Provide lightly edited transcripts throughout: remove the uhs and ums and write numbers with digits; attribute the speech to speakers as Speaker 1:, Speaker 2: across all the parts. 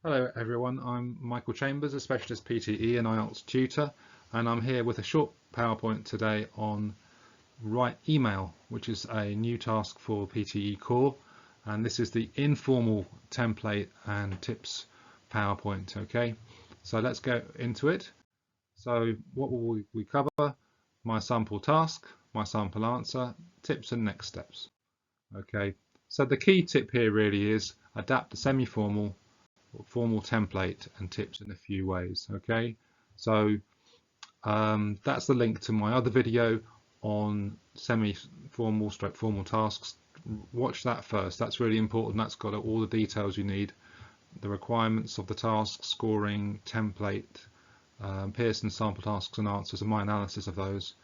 Speaker 1: Hello everyone, I'm Michael Chambers, a specialist PTE and IELTS tutor, and I'm here with a short PowerPoint today on Write Email, which is a new task for PTE Core, and this is the informal template and tips PowerPoint. Okay, so let's go into it. So what will we cover? My sample task, my sample answer, tips and next steps. Okay, so the key tip here really is adapt the semi-formal formal template and tips in a few ways. Okay, so that's the link to my other video on semi-formal stroke formal tasks. Watch that first, that's really important. That's got all the details you need, the requirements of the task, scoring, template, Pearson sample tasks and answers, and my analysis of those,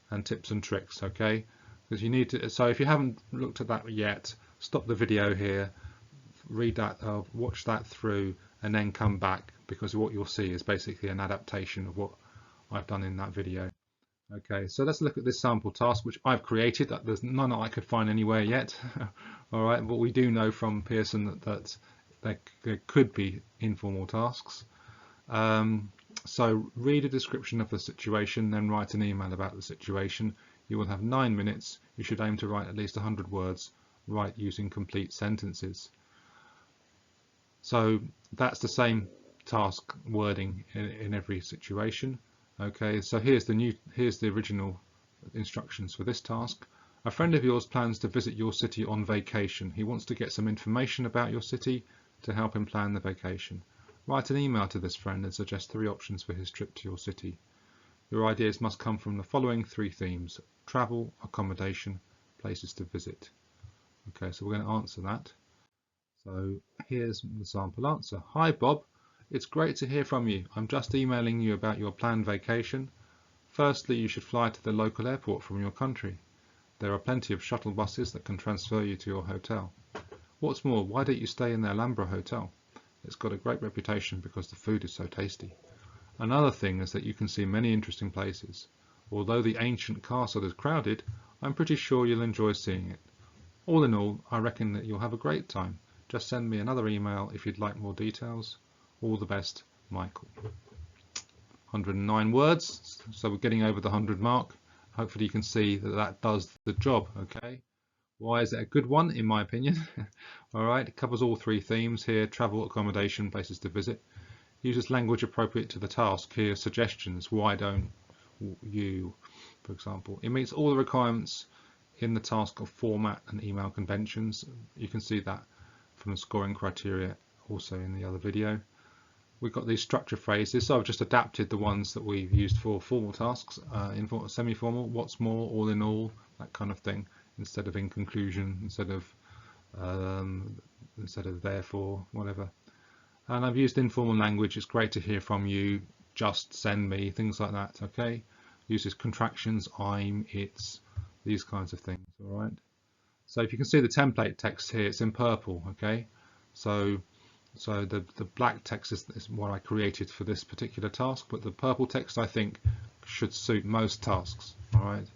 Speaker 1: and tips and tricks. Okay, because you need to, so if you haven't looked at that yet, stop the video here, read that, watch that through, and then come back, because what you'll see is basically an adaptation of what I've done in that video. Okay, so let's look at this sample task which I've created. There's none that I could find anywhere yet. All right, but we do know from Pearson that there could be informal tasks. So read a description of the situation, then write an email about the situation. You will have 9 minutes. You should aim to write at least 100 words. Write using complete sentences. So that's the same task wording in every situation. Okay, so here's the original instructions for this task. A friend of yours plans to visit your city on vacation. He wants to get some information about your city to help him plan the vacation. Write an email to this friend and suggest 3 options for his trip to your city. Your ideas must come from the following 3 themes: travel, accommodation, places to visit. Okay, so we're going to answer that. So here's the sample answer. Hi Bob, it's great to hear from you. I'm just emailing you about your planned vacation. Firstly, you should fly to the local airport from your country. There are plenty of shuttle buses that can transfer you to your hotel. What's more, why don't you stay in the Alhambra Hotel? It's got a great reputation because the food is so tasty. Another thing is that you can see many interesting places. Although the ancient castle is crowded, I'm pretty sure you'll enjoy seeing it. All in all, I reckon that you'll have a great time. Just send me another email if you'd like more details. All the best, Michael. 109 words, so we're getting over the 100 mark. Hopefully you can see that that does the job. Okay, why is it a good one? In my opinion. All right, it covers all 3 themes here: travel, accommodation, places to visit. Uses language appropriate to the task. Here, suggestions. Why don't you, for example? It meets all the requirements in the task of format and email conventions. You can see that from the scoring criteria also in the other video. We've got these structure phrases, so I've just adapted the ones that we've used for formal tasks, informal, semi-formal, what's more, all in all, that kind of thing, instead of in conclusion, instead of therefore, whatever. And I've used informal language. It's great to hear from you, just send me, things like that. Okay, uses contractions, I'm, it's, these kinds of things. All right. So if you can see the template text here, it's in purple. Okay, so the black text is what I created for this particular task, but the purple text I think should suit most tasks. All right.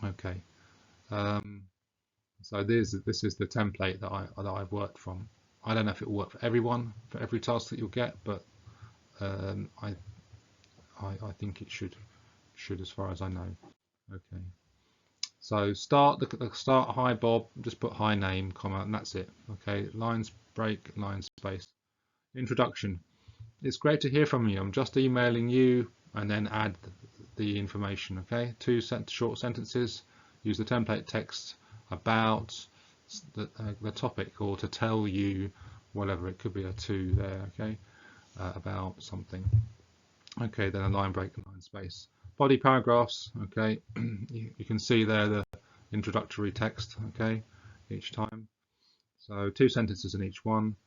Speaker 1: Okay. So this is the template that I've worked from. I don't know if it will work for everyone, for every task that you'll get, but I think it should, as far as I know. Okay. So start hi Bob, just put hi name, comma, and that's it. Okay, lines break, line space. Introduction. It's great to hear from you. I'm just emailing you, and then add the information. Okay, 2 short sentences. Use the template text about the topic, or to tell you whatever. It could be a to there. Okay, about something. Okay, then a line break and line space. Body paragraphs. Okay, you can see there the introductory text. Okay, each time. So 2 sentences in each one,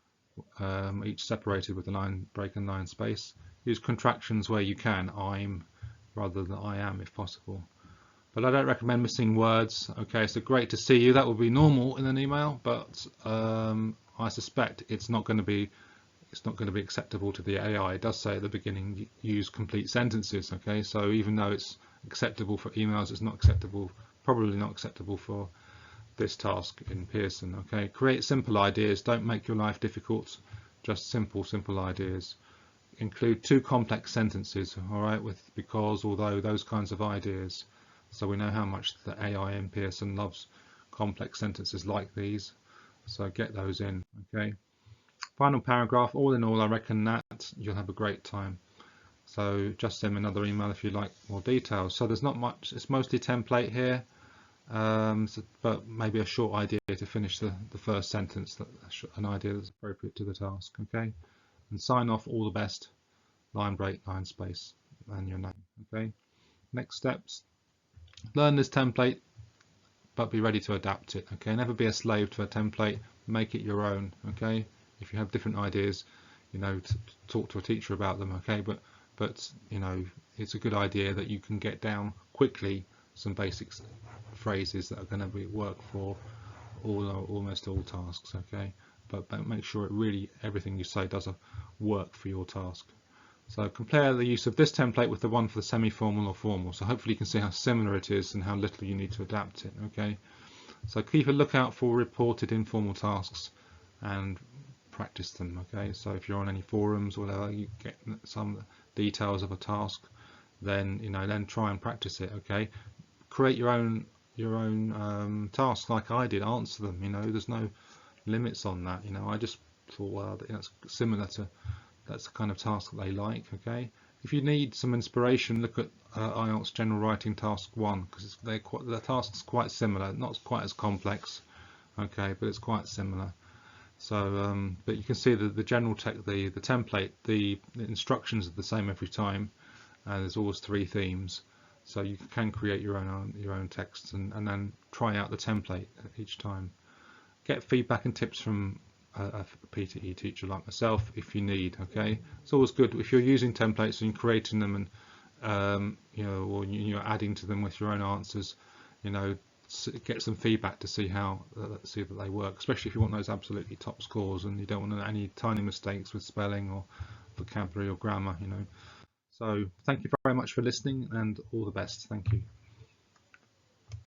Speaker 1: each separated with a line break and line space. Use contractions where you can, I'm rather than I am if possible. But I don't recommend missing words. Okay, so great to see you. That would be normal in an email, but I suspect it's not going to be acceptable to the AI. It does say at the beginning, use complete sentences. Okay, so even though it's acceptable for emails, it's not acceptable, probably not acceptable for this task in Pearson. Okay, create simple ideas, don't make your life difficult, just simple ideas. Include 2 complex sentences, all right, with because, although, those kinds of ideas. So we know how much the AI in Pearson loves complex sentences like these, so get those in. Okay, final paragraph. All in all, I reckon that you'll have a great time. So just send me another email if you like more details. So there's not much, it's mostly template here, but maybe a short idea to finish the first sentence, an idea that's appropriate to the task. Okay, and sign off, all the best, line break, line space, and your name. Okay, next steps, learn this template but be ready to adapt it. Okay, never be a slave to a template, make it your own. Okay, if you have different ideas, you know, talk to a teacher about them. Okay, but you know, it's a good idea that you can get down quickly some basic phrases that are going to work for almost all tasks. Okay, but make sure it really, everything you say does work for your task. So compare the use of this template with the one for the semi-formal or formal. So hopefully you can see how similar it is and how little you need to adapt it. Okay, so keep a lookout for reported informal tasks and practice them. Okay, so if you're on any forums or whatever, you get some details of a task, then then try and practice it. Okay, create your own tasks like I did, answer them. There's no limits on that. I just thought, well, it's similar to, that's the kind of task that they like. Okay, if you need some inspiration, look at IELTS General Writing Task 1, because the task's quite similar, not quite as complex. Okay, but it's quite similar. So, but you can see the general the template, the instructions are the same every time, and there's always 3 themes. So you can create your own texts and then try out the template each time. Get feedback and tips from a PTE teacher like myself if you need. Okay, it's always good if you're using templates and you're creating them and or you're adding to them with your own answers. Get some feedback to see see that they work, especially if you want those absolutely top scores and you don't want any tiny mistakes with spelling or vocabulary or grammar. So thank you very much for listening and all the best. Thank you.